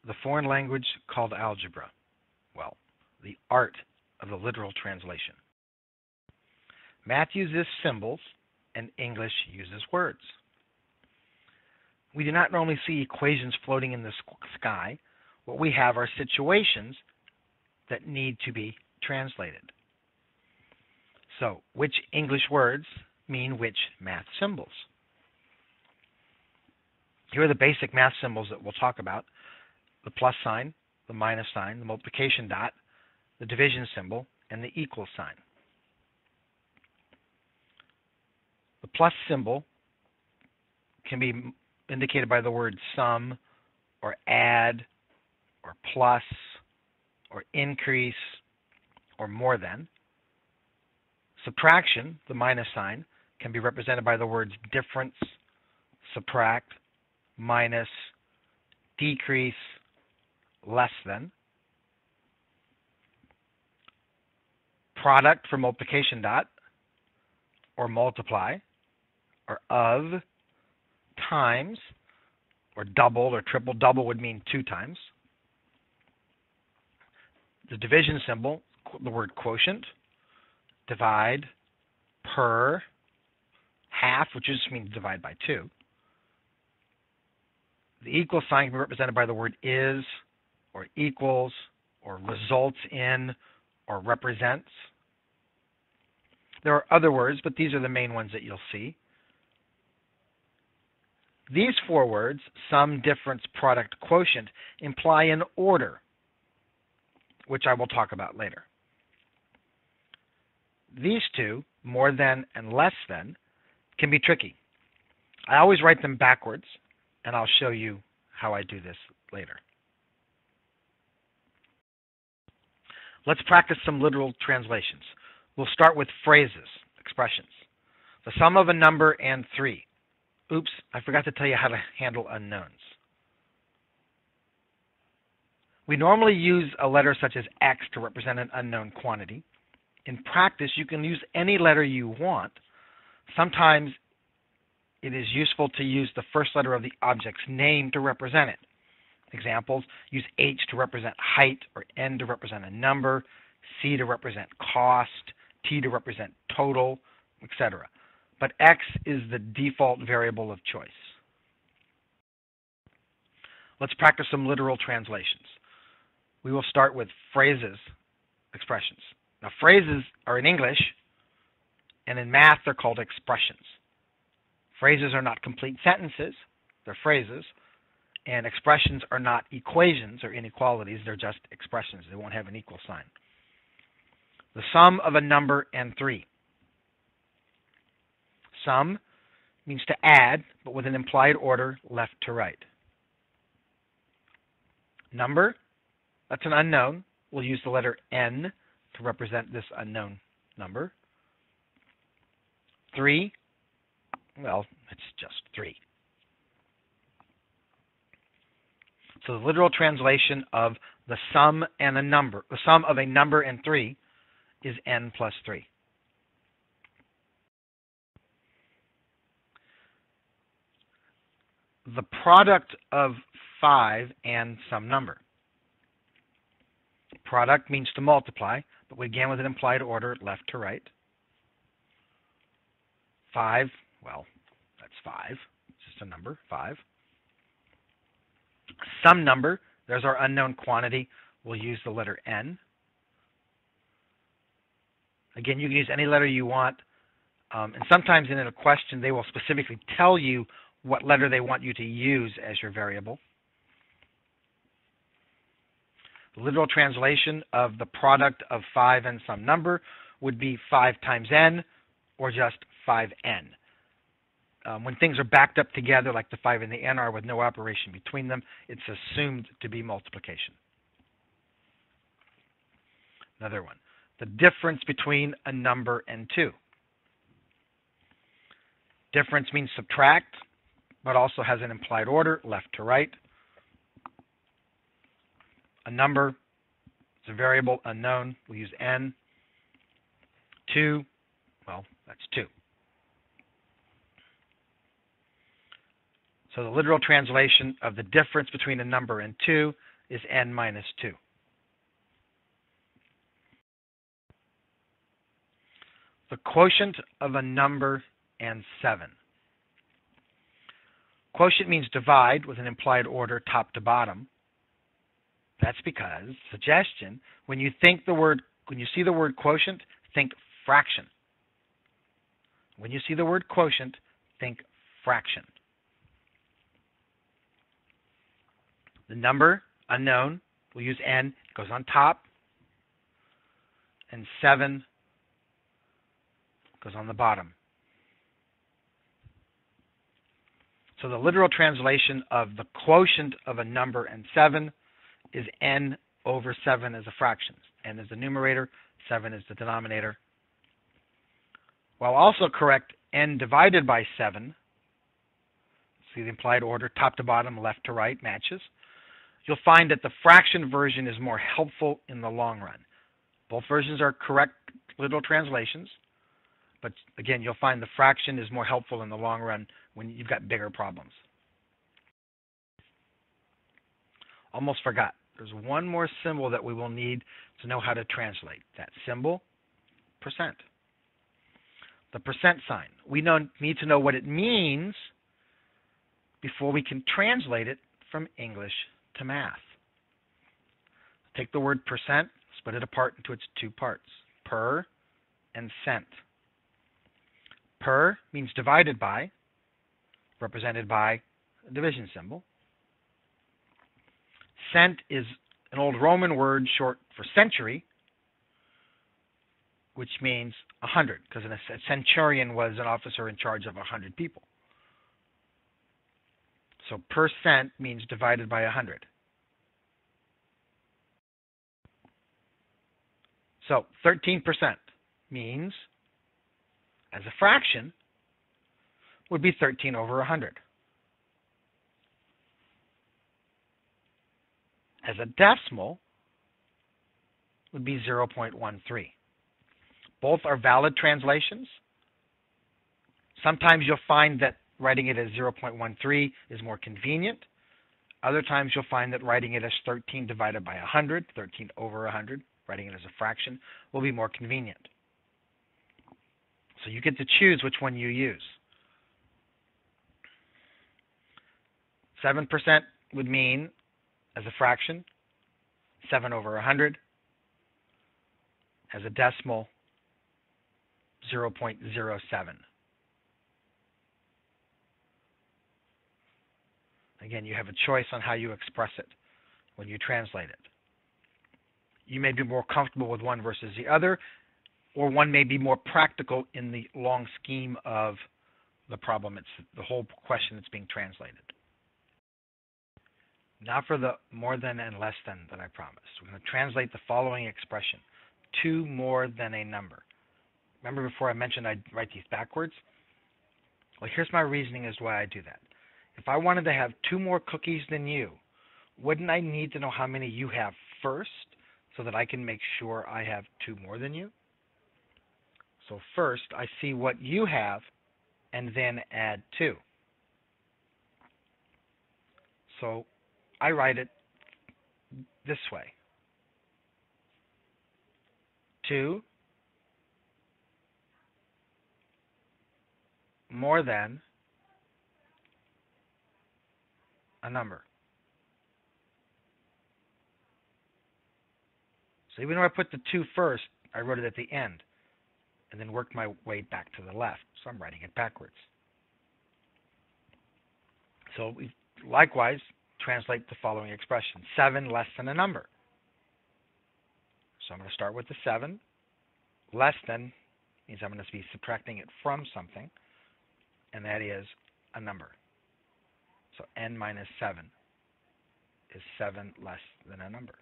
the foreign language called algebra? Well, the art of the literal translation. Math uses symbols and English uses words. We do not normally see equations floating in the sky. What we have are situations that need to be translated. So, which English words mean which math symbols? Here are the basic math symbols that we'll talk about: the plus sign, the minus sign, the multiplication dot, the division symbol, and the equal sign. The plus symbol can be indicated by the word sum, or add, or plus, or increase, or more than. Subtraction, the minus sign, can be represented by the words difference, subtract, minus, decrease, less than. Product for multiplication dot, or multiply, or of, times, or double or triple. Double would mean 2 times. The division symbol, the word quotient, divide, per, half, which just means divide by 2. The equal sign can be represented by the word is, or equals, or results in, or represents. There are other words, but these are the main ones that you'll see. These 4 words, sum, difference, product, quotient, imply an order, which I will talk about later. These 2, more than and less than, can be tricky. I always write them backwards, and I'll show you how I do this later. Let's practice some literal translations. We'll start with phrases, expressions. The sum of a number and 3. Oops, I forgot to tell you how to handle unknowns. We normally use a letter such as X to represent an unknown quantity. In practice, you can use any letter you want. Sometimes it is useful to use the first letter of the object's name to represent it. Examples: use H to represent height, or N to represent a number, C to represent cost, T to represent total, etc. But X is the default variable of choice. Let's practice some literal translations. We will start with phrases, expressions. Now, phrases are in English, and in math they're called expressions. Phrases are not complete sentences, they're phrases, and expressions are not equations or inequalities, they're just expressions. They won't have an equal sign. The sum of a number and 3. Sum means to add, but with an implied order left to right. Number, that's an unknown. We'll use the letter N to represent this unknown number. 3, well, it's just 3. So the literal translation of the sum and a number, the sum of a number and 3 is N plus 3. The product of 5 and some number. Product means to multiply, but again with an implied order left to right. 5, well, that's 5. It's just a number, 5. Some number, there's our unknown quantity. We'll use the letter N. Again, you can use any letter you want. And sometimes in a question, they will specifically tell you what letter they want you to use as your variable. The literal translation of the product of 5 and some number would be 5 times n, or just 5n. When things are backed up together, like the 5 and the n are with no operation between them, it's assumed to be multiplication. Another one. The difference between a number and 2. Difference means subtract, but also has an implied order, left to right. A number is a variable, unknown. We'll use n. 2, well, that's 2. So the literal translation of the difference between a number and 2 is n minus 2. The quotient of a number and 7. Quotient means divide with an implied order top to bottom. That's because, suggestion, when you see the word quotient, think fraction. When you see the word quotient, think fraction. The number, unknown, we'll use n, it goes on top, and 7 goes on the bottom. So the literal translation of the quotient of a number and 7 is n over 7 as a fraction. N is the numerator, 7 is the denominator. While also correct, n divided by 7, see the implied order, top to bottom, left to right, matches. You'll find that the fraction version is more helpful in the long run. Both versions are correct literal translations, but again, you'll find the fraction is more helpful in the long run when you've got bigger problems. Almost forgot. There's one more symbol that we will need to know how to translate. That symbol, percent. The percent sign. We need to know what it means before we can translate it from English to math. Take the word percent, split it apart into its two parts, per and cent. Per means divided by, represented by a division symbol. Cent is an old Roman word short for century, which means 100, because a centurion was an officer in charge of 100 people. So percent means divided by 100. So 13% means, as a fraction, would be 13 over 100. As a decimal, would be 0.13. Both are valid translations. Sometimes you'll find that writing it as 0.13 is more convenient. Other times you'll find that writing it as 13 divided by 100, 13 over 100, writing it as a fraction, will be more convenient. So you get to choose which one you use. 7% would mean, as a fraction, 7 over 100. As a decimal, 0.07. Again, you have a choice on how you express it when you translate it. You may be more comfortable with one versus the other, or one may be more practical in the long scheme of the problem. It's the whole question that's being translated. Now for the more than and less than that I promised. We're going to translate the following expression, 2 more than a number. Remember before I mentioned I'd write these backwards? Well, here's my reasoning as to why I do that. If I wanted to have 2 more cookies than you, wouldn't I need to know how many you have first so that I can make sure I have 2 more than you? So first, I see what you have and then add 2. So I write it this way. 2 more than a number. So even though I put the 2 first, I wrote it at the end and then worked my way back to the left. So I'm writing it backwards. So we likewise translate the following expression, 7 less than a number. So I'm going to start with the 7. Less than means I'm going to be subtracting it from something, and that is a number. So n minus 7 is 7 less than a number.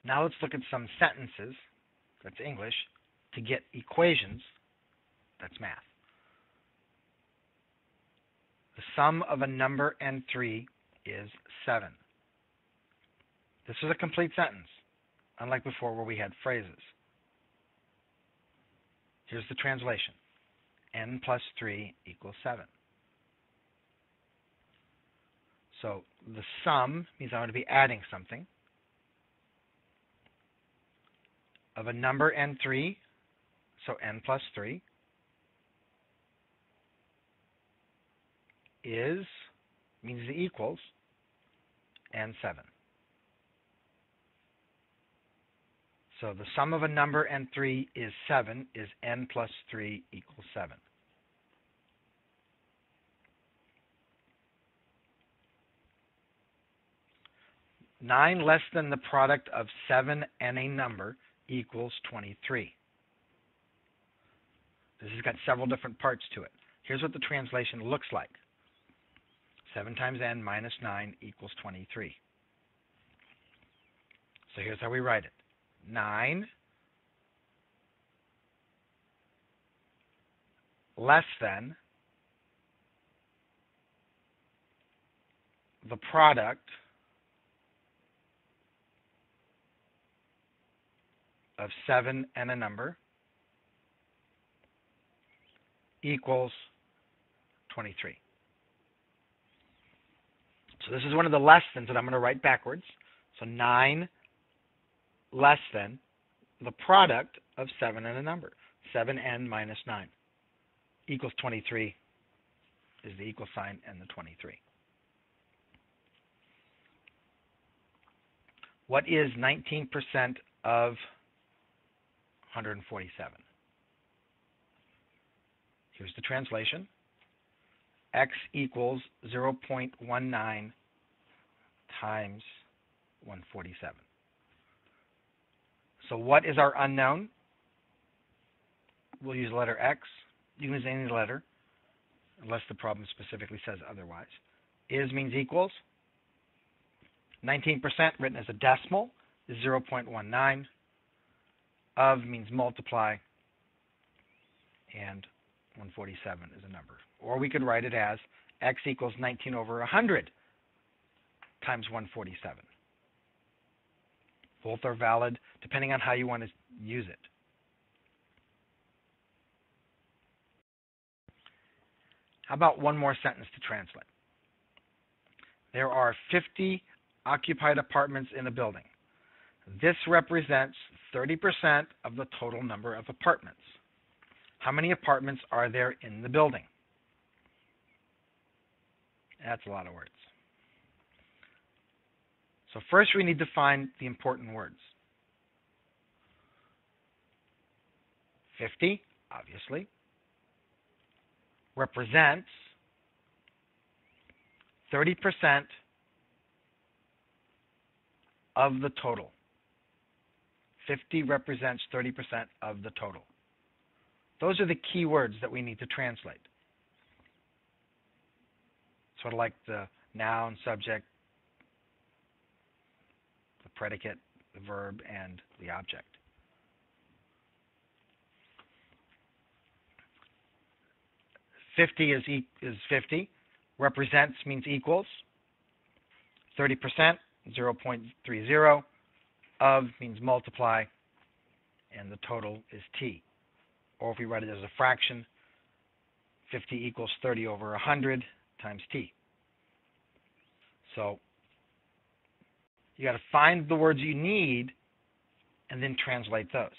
Now let's look at some sentences, that's English, to get equations, that's math. The sum of a number and 3 is 7. This is a complete sentence, unlike before where we had phrases. Here's the translation. N plus 3 equals 7. So the sum means I'm going to be adding something of a number n3, so n plus 3, means it equals n7. So the sum of a number n3 is 7, is n plus 3 equals 7. Nine less than the product of 7 and a number equals 23. This has got several different parts to it. Here's what the translation looks like. 7 times n minus 9 equals 23. So here's how we write it. 9 less than the product of 7 and a number equals 23. So this is one of the less thans that I'm going to write backwards. So 9 less than the product of 7 and a number. 7n minus 9 equals 23 is the equal sign and the 23. What is 19% of 147? Here's the translation. X equals 0.19 times 147. So what is our unknown? We'll use the letter X. You can use any letter, unless the problem specifically says otherwise. Is means equals. 19% written as a decimal is 0.19. Of means multiply. And 147 is a number. Or we could write it as X equals 19 over 100 times 147. Both are valid depending on how you want to use it. How about one more sentence to translate? There are 50 occupied apartments in a building. This represents 30% of the total number of apartments. How many apartments are there in the building? That's a lot of words. So first we need to find the important words. 50, obviously, represents 30% of the total. 50 represents 30% of the total. Those are the key words that we need to translate. Sort of like the noun, subject, the predicate, the verb, and the object. Fifty is 50. Represents means equals. 30%, 0.30. Of means multiply. And the total is t. Or if we write it as a fraction, 50 equals 30 over 100 times t. So you got to find the words you need and then translate those.